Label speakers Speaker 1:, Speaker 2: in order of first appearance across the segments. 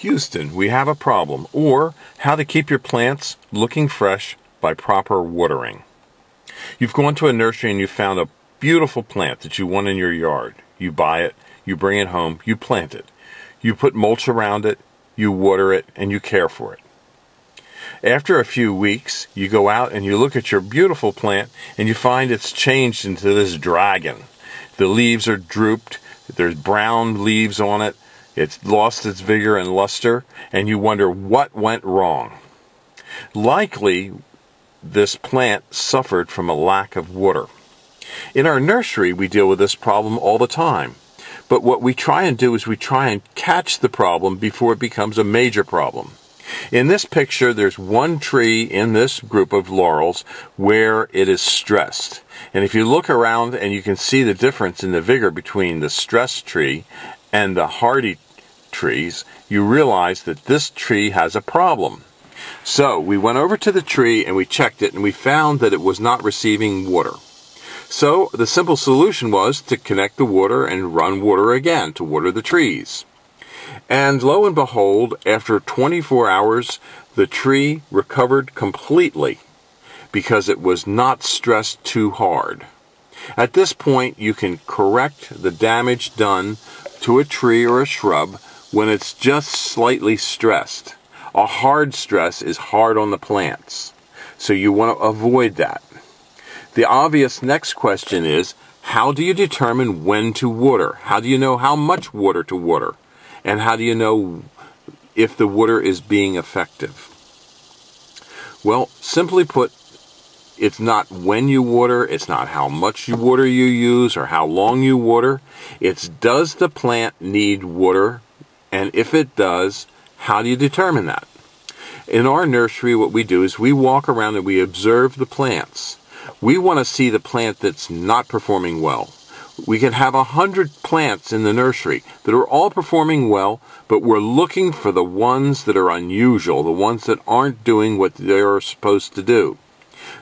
Speaker 1: Houston, we have a problem, or how to keep your plants looking fresh by proper watering. You've gone to a nursery and you found a beautiful plant that you want in your yard. You buy it, you bring it home, you plant it. You put mulch around it, you water it, and you care for it. After a few weeks, you go out and you look at your beautiful plant and you find it's changed into this dragon. The leaves are drooped, there's brown leaves on it, it's lost its vigor and luster, and you wonder what went wrong. Likely, this plant suffered from a lack of water. In our nursery, we deal with this problem all the time. But what we try and do is we try and catch the problem before it becomes a major problem. In this picture, there's one tree in this group of laurels where it is stressed. And if you look around and you can see the difference in the vigor between the stressed tree and the hardy trees, you realize that this tree has a problem. So we went over to the tree and we checked it and we found that it was not receiving water. So the simple solution was to connect the water and run water again to water the trees. And lo and behold, after 24 hours, the tree recovered completely because it was not stressed too hard. At this point, you can correct the damage done to a tree or a shrub when it's just slightly stressed. A hard stress is hard on the plants, so you want to avoid that. The obvious next question is, how do you determine when to water? How do you know how much water to water? And how do you know if the water is being effective? Well, simply put, it's not when you water, it's not how much water you use or how long you water. It's does the plant need water? And if it does, how do you determine that? In our nursery, what we do is we walk around and we observe the plants. We want to see the plant that's not performing well. We can have 100 plants in the nursery that are all performing well, but we're looking for the ones that are unusual, the ones that aren't doing what they're supposed to do.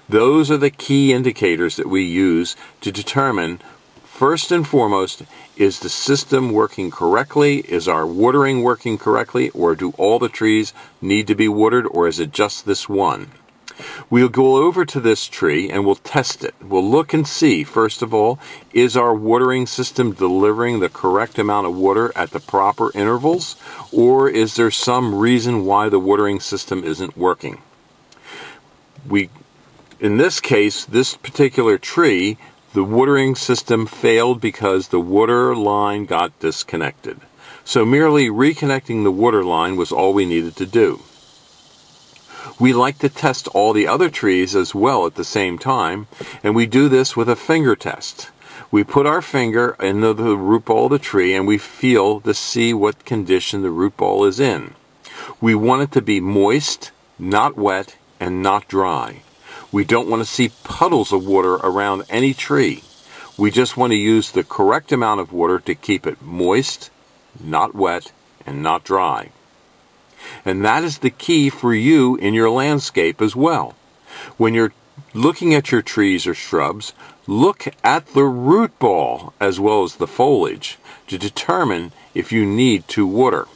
Speaker 1: Those are the key indicators that we use to determine, first and foremost, is the system working correctly? Is our watering working correctly? Or do all the trees need to be watered? Or is it just this one? We'll go over to this tree and we'll test it. We'll look and see, first of all, is our watering system delivering the correct amount of water at the proper intervals? Or is there some reason why the watering system isn't working? In this case, this particular tree, the watering system failed because the water line got disconnected. So merely reconnecting the water line was all we needed to do. We like to test all the other trees as well at the same time, and we do this with a finger test. We put our finger into the root ball of the tree and we feel to see what condition the root ball is in. We want it to be moist, not wet, and not dry. We don't want to see puddles of water around any tree. We just want to use the correct amount of water to keep it moist, not wet, and not dry. And that is the key for you in your landscape as well. When you're looking at your trees or shrubs, look at the root ball as well as the foliage to determine if you need to water.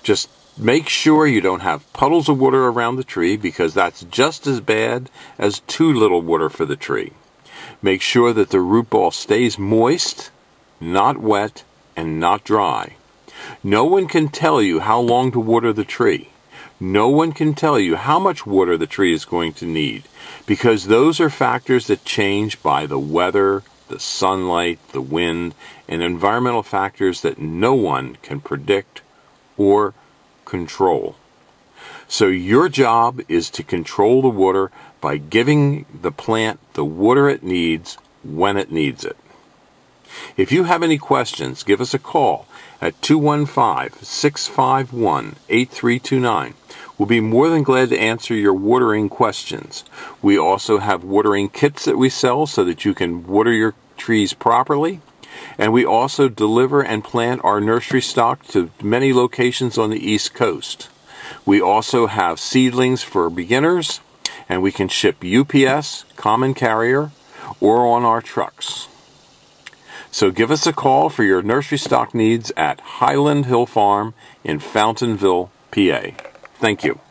Speaker 1: Just make sure you don't have puddles of water around the tree because that's just as bad as too little water for the tree. Make sure that the root ball stays moist, not wet, and not dry. No one can tell you how long to water the tree. No one can tell you how much water the tree is going to need because those are factors that change by the weather, the sunlight, the wind, and environmental factors that no one can predict or control. So your job is to control the water by giving the plant the water it needs when it needs it. If you have any questions, give us a call at 215-651-8329. We'll be more than glad to answer your watering questions. We also have watering kits that we sell so that you can water your trees properly. And we also deliver and plant our nursery stock to many locations on the East Coast. We also have seedlings for beginners, and we can ship UPS, common carrier, or on our trucks. So give us a call for your nursery stock needs at Highland Hill Farm in Fountainville, PA. Thank you.